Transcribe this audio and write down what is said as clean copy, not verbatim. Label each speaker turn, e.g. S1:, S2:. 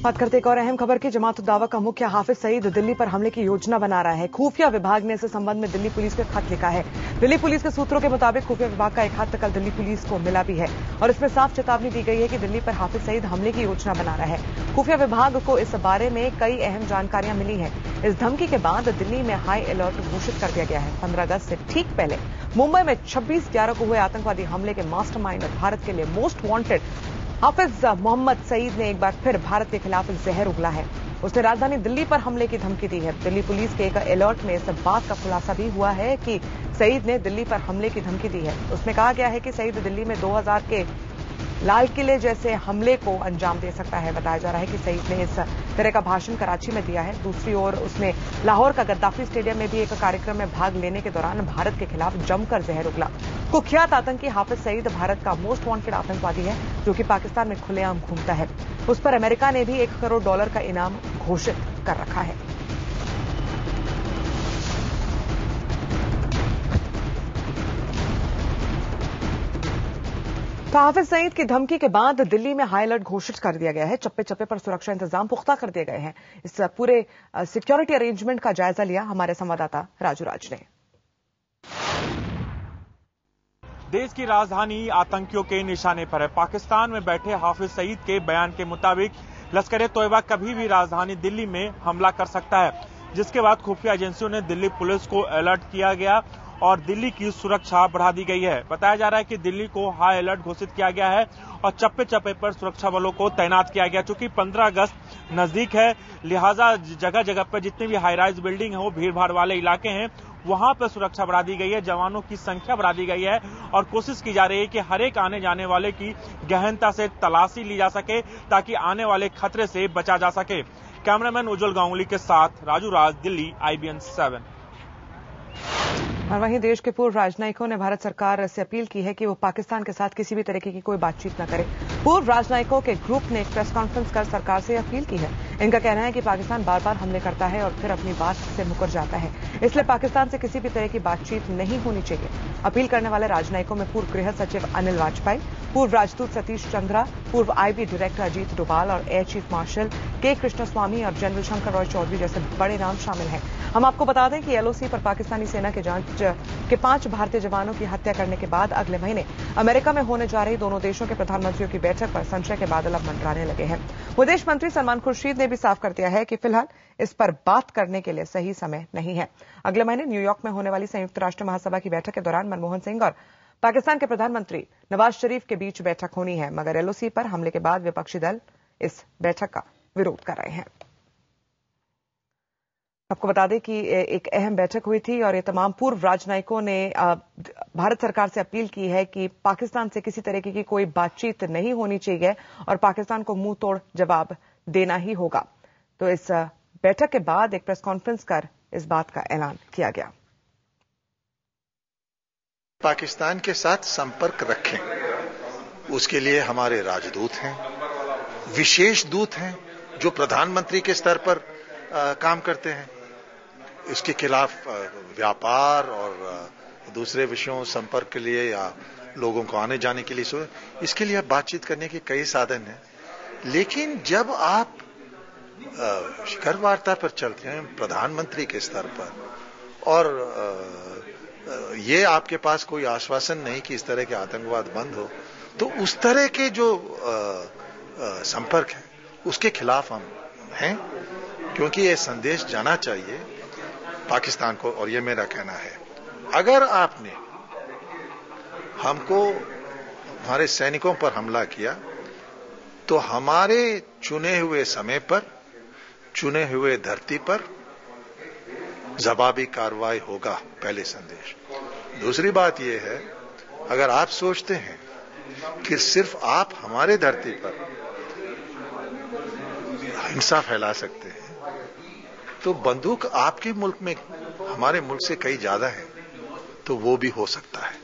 S1: बात करते एक और अहम खबर की। जमात उद दावा का मुखिया हाफिज सईद दिल्ली पर हमले की योजना बना रहा है। खुफिया विभाग ने इस संबंध में दिल्ली पुलिस को खत लिखा है। दिल्ली पुलिस के सूत्रों के मुताबिक खुफिया विभाग का एक खत कल दिल्ली पुलिस को मिला भी है और इसमें साफ चेतावनी दी गई है कि दिल्ली पर हाफिज सईद हमले की योजना बना रहा है। खुफिया विभाग को इस बारे में कई अहम जानकारियां मिली हैं। इस धमकी के बाद दिल्ली में हाई अलर्ट घोषित कर दिया गया है। 15 अगस्त से ठीक पहले मुंबई में 26/11 को हुए आतंकवादी हमले के मास्टरमाइंड और भारत के लिए मोस्ट वांटेड हाफिज मोहम्मद सईद ने एक बार फिर भारत के खिलाफ जहर उगला है। उसने राजधानी दिल्ली पर हमले की धमकी दी है। दिल्ली पुलिस के एक अलर्ट में इस बात का खुलासा भी हुआ है कि सईद ने दिल्ली पर हमले की धमकी दी है। उसमें कहा गया है कि सईद दिल्ली में 2000 के लाल किले जैसे हमले को अंजाम दे सकता है। बताया जा रहा है कि सईद ने इस तरह का भाषण कराची में दिया है। दूसरी ओर उसने लाहौर का गद्दाफी स्टेडियम में भी एक कार्यक्रम में भाग लेने के दौरान भारत के खिलाफ जमकर जहर उगला। कुख्यात आतंकी हाफिज सईद भारत का मोस्ट वांटेड आतंकवादी है जो कि पाकिस्तान में खुलेआम घूमता है। उस पर अमेरिका ने भी $1 करोड़ का इनाम घोषित कर रखा है। तो हाफिज सईद की धमकी के बाद दिल्ली में हाई अलर्ट घोषित कर दिया गया है। चप्पे चप्पे पर सुरक्षा इंतजाम पुख्ता कर दिए गए हैं। इस पूरे सिक्योरिटी अरेंजमेंट का जायजा लिया हमारे संवाददाता राजू राज ने।
S2: देश की राजधानी आतंकियों के निशाने पर है। पाकिस्तान में बैठे हाफिज सईद के बयान के मुताबिक लश्कर तोयबा कभी भी राजधानी दिल्ली में हमला कर सकता है, जिसके बाद खुफिया एजेंसियों ने दिल्ली पुलिस को अलर्ट किया गया और दिल्ली की सुरक्षा बढ़ा दी गई है। बताया जा रहा है कि दिल्ली को हाई अलर्ट घोषित किया गया है और चप्पे चप्पे पर सुरक्षा बलों को तैनात किया गया। चूंकि 15 अगस्त नजदीक है, लिहाजा जगह जगह पर जितनी भी हाई राइज बिल्डिंग है वो भीड़ भाड़ वाले इलाके हैं, वहां पर सुरक्षा बढ़ा दी गई है। जवानों की संख्या बढ़ा दी गई है और कोशिश की जा रही है कि हर एक आने जाने वाले की गहनता से तलाशी ली जा सके ताकि आने वाले खतरे से बचा जा सके। कैमरामैन उज्जवल गांगुली के साथ राजू राज, दिल्ली, IBN 7।
S1: और वहीं देश के पूर्व राजनयिकों ने भारत सरकार से अपील की है कि वो पाकिस्तान के साथ किसी भी तरीके की कोई बातचीत न करे। पूर्व राजनयिकों के ग्रुप ने एक प्रेस कॉन्फ्रेंस कर सरकार से अपील की है। इनका कहना है कि पाकिस्तान बार बार हमले करता है और फिर अपनी बात से मुकर जाता है, इसलिए पाकिस्तान से किसी भी तरह की बातचीत नहीं होनी चाहिए। अपील करने वाले राजनयिकों में पूर्व गृह सचिव अनिल वाजपेयी, पूर्व राजदूत सतीश चंद्रा, पूर्व IB डायरेक्टर अजीत डोभाल और एयर चीफ मार्शल के कृष्णस्वामी और जनरल शंकर रॉय चौधरी जैसे बड़े नाम शामिल हैं। हम आपको बता दें कि LOC पर पाकिस्तानी सेना के जांच के 5 भारतीय जवानों की हत्या करने के बाद अगले महीने अमेरिका में होने जा रही दोनों देशों के प्रधानमंत्रियों की बैठक पर संशय के बादल अब मंडराने लगे हैं। विदेश मंत्री सलमान खुर्शीद ने भी साफ कर दिया है कि फिलहाल इस पर बात करने के लिए सही समय नहीं है। अगले महीने न्यूयॉर्क में होने वाली संयुक्त राष्ट्र महासभा की बैठक के दौरान मनमोहन सिंह और पाकिस्तान के प्रधानमंत्री नवाज शरीफ के बीच बैठक होनी है, मगर LOC पर हमले के बाद विपक्षी दल इस बैठक का विरोध कर रहे हैं। आपको बता दें कि एक अहम बैठक हुई थी और ये तमाम पूर्व राजनयिकों ने भारत सरकार से अपील की है कि पाकिस्तान से किसी तरीके की कोई बातचीत नहीं होनी चाहिए और पाकिस्तान को मुंह तोड़ जवाब देना ही होगा। तो इस बैठक के बाद एक प्रेस कॉन्फ्रेंस कर इस बात का ऐलान किया गया।
S3: पाकिस्तान के साथ संपर्क रखें, उसके लिए हमारे राजदूत हैं, विशेष दूत हैं जो प्रधानमंत्री के स्तर पर काम करते हैं। इसके खिलाफ व्यापार और दूसरे विषयों संपर्क के लिए या लोगों को आने जाने के लिए इसके लिए बातचीत करने के कई साधन हैं। लेकिन जब आप शिखर वार्ता पर चलते हैं प्रधानमंत्री के स्तर पर और ये आपके पास कोई आश्वासन नहीं कि इस तरह के आतंकवाद बंद हो, तो उस तरह के जो संपर्क है उसके खिलाफ हम हैं, क्योंकि ये संदेश जाना चाहिए पाकिस्तान को। और ये मेरा कहना है, अगर आपने हमको हमारे सैनिकों पर हमला किया तो हमारे चुने हुए समय पर चुने हुए धरती पर जवाबी कार्रवाई होगा, पहले संदेश। दूसरी बात यह है, अगर आप सोचते हैं कि सिर्फ आप हमारे धरती पर हिंसा फैला सकते हैं तो बंदूक आपके मुल्क में हमारे मुल्क से कई ज्यादा है, तो वो भी हो सकता है।